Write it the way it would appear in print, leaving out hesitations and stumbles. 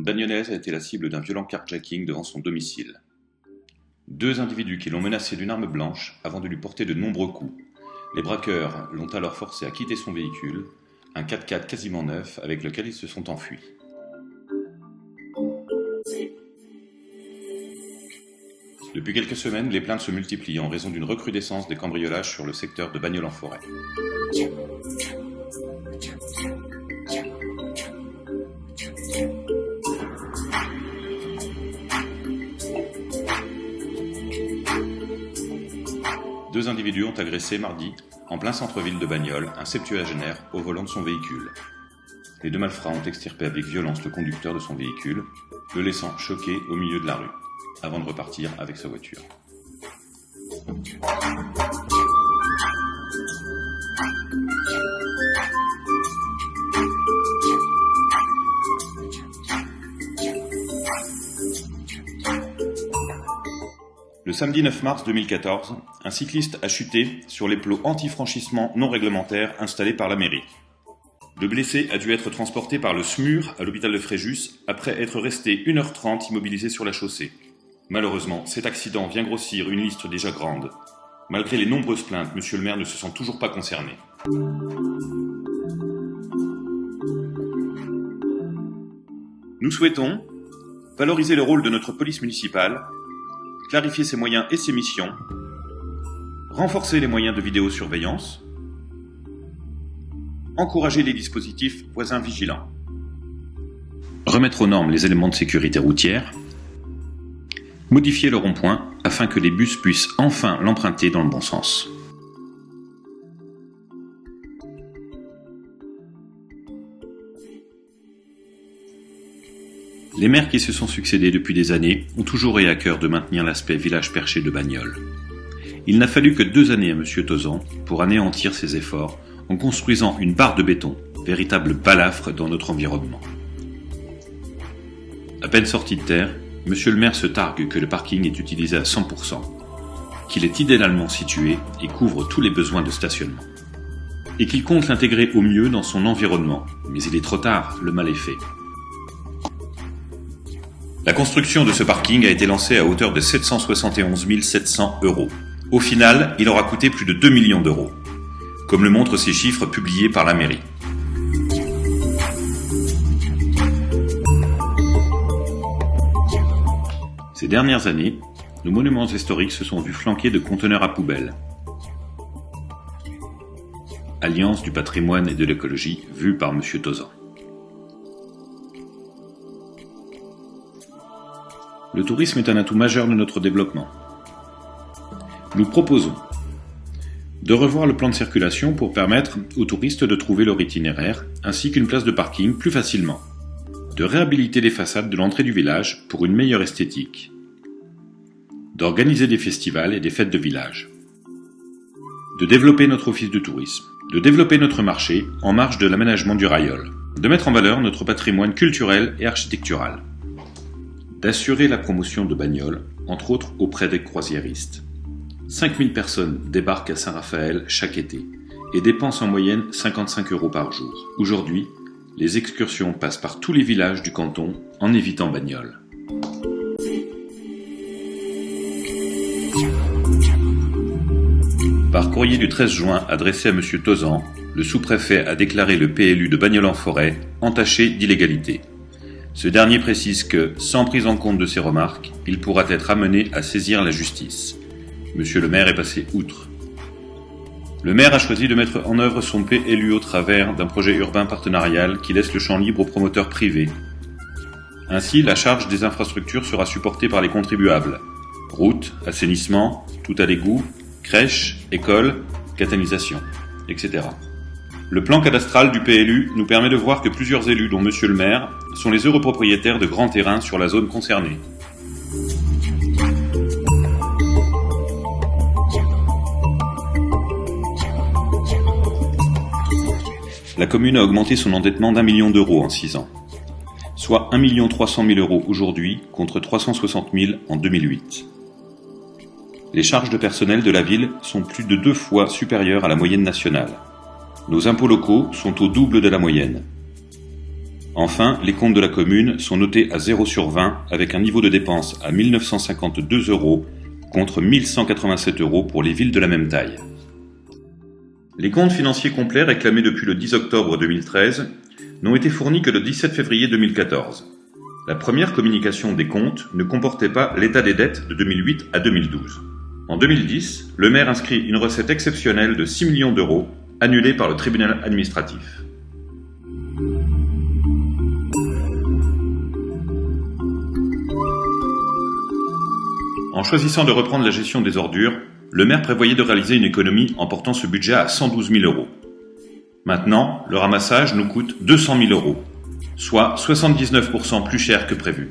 bagnonnaise a été la cible d'un violent carjacking devant son domicile. Deux individus qui l'ont menacé d'une arme blanche avant de lui porter de nombreux coups. Les braqueurs l'ont alors forcé à quitter son véhicule, un 4x4 quasiment neuf avec lequel ils se sont enfuis. Depuis quelques semaines, les plaintes se multiplient en raison d'une recrudescence des cambriolages sur le secteur de Bagnols-en-Forêt. Deux individus ont agressé mardi, en plein centre-ville de Bagnols, un septuagénaire au volant de son véhicule. Les deux malfrats ont extirpé avec violence le conducteur de son véhicule, le laissant choqué au milieu de la rue, avant de repartir avec sa voiture. Le samedi 9 mars 2014, un cycliste a chuté sur les plots anti-franchissement non réglementaires installés par la mairie. Le blessé a dû être transporté par le SMUR à l'hôpital de Fréjus après être resté 1h30 immobilisé sur la chaussée. Malheureusement, cet accident vient grossir une liste déjà grande. Malgré les nombreuses plaintes, monsieur le maire ne se sent toujours pas concerné. Nous souhaitons valoriser le rôle de notre police municipale, clarifier ses moyens et ses missions, renforcer les moyens de vidéosurveillance, encourager les dispositifs voisins vigilants, remettre aux normes les éléments de sécurité routière, modifier le rond-point afin que les bus puissent enfin l'emprunter dans le bon sens. Les maires qui se sont succédés depuis des années ont toujours eu à cœur de maintenir l'aspect village perché de Bagnols. Il n'a fallu que 2 années à M. Tauzan pour anéantir ses efforts en construisant une barre de béton, véritable balafre dans notre environnement. À peine sorti de terre, M. le maire se targue que le parking est utilisé à 100%, qu'il est idéalement situé et couvre tous les besoins de stationnement, et qu'il compte l'intégrer au mieux dans son environnement, mais il est trop tard, le mal est fait. La construction de ce parking a été lancée à hauteur de 771 700 €. Au final, il aura coûté plus de 2 millions d'euros, comme le montrent ces chiffres publiés par la mairie. Ces dernières années, nos monuments historiques se sont vus flanqués de conteneurs à poubelles. Alliance du patrimoine et de l'écologie vue par M. Tauzan. Le tourisme est un atout majeur de notre développement. Nous proposons de revoir le plan de circulation pour permettre aux touristes de trouver leur itinéraire, ainsi qu'une place de parking plus facilement, de réhabiliter les façades de l'entrée du village pour une meilleure esthétique, d'organiser des festivals et des fêtes de village, de développer notre office de tourisme, de développer notre marché en marge de l'aménagement du raïol, de mettre en valeur notre patrimoine culturel et architectural, d'assurer la promotion de Bagnols, entre autres auprès des croisiéristes. 5000 personnes débarquent à Saint-Raphaël chaque été et dépensent en moyenne 55 € par jour. Aujourd'hui, les excursions passent par tous les villages du canton en évitant Bagnols. Par courrier du 13 juin adressé à M. Tauzan, le sous-préfet a déclaré le PLU de Bagnols-en-Forêt entaché d'illégalité. Ce dernier précise que, sans prise en compte de ces remarques, il pourra être amené à saisir la justice. Monsieur le maire est passé outre. Le maire a choisi de mettre en œuvre son PLU au travers d'un projet urbain partenarial qui laisse le champ libre aux promoteurs privés. Ainsi, la charge des infrastructures sera supportée par les contribuables. Routes, assainissement, tout à l'égout, crèches, écoles, catalysation, etc. Le plan cadastral du PLU nous permet de voir que plusieurs élus, dont Monsieur le maire, sont les heureux propriétaires de grands terrains sur la zone concernée. La commune a augmenté son endettement d'1 million d'euros en 6 ans, soit 1 300 000 € aujourd'hui contre 360 000 en 2008. Les charges de personnel de la ville sont plus de 2 fois supérieures à la moyenne nationale. Nos impôts locaux sont au double de la moyenne. Enfin, les comptes de la commune sont notés à 0 sur 20 avec un niveau de dépenses à 1 952 € contre 1 187 € pour les villes de la même taille. Les comptes financiers complets réclamés depuis le 10 octobre 2013 n'ont été fournis que le 17 février 2014. La première communication des comptes ne comportait pas l'état des dettes de 2008 à 2012. En 2010, le maire inscrit une recette exceptionnelle de 6 millions d'euros annulée par le tribunal administratif. En choisissant de reprendre la gestion des ordures, le maire prévoyait de réaliser une économie en portant ce budget à 112 000 €. Maintenant, le ramassage nous coûte 200 000 €, soit 79% plus cher que prévu.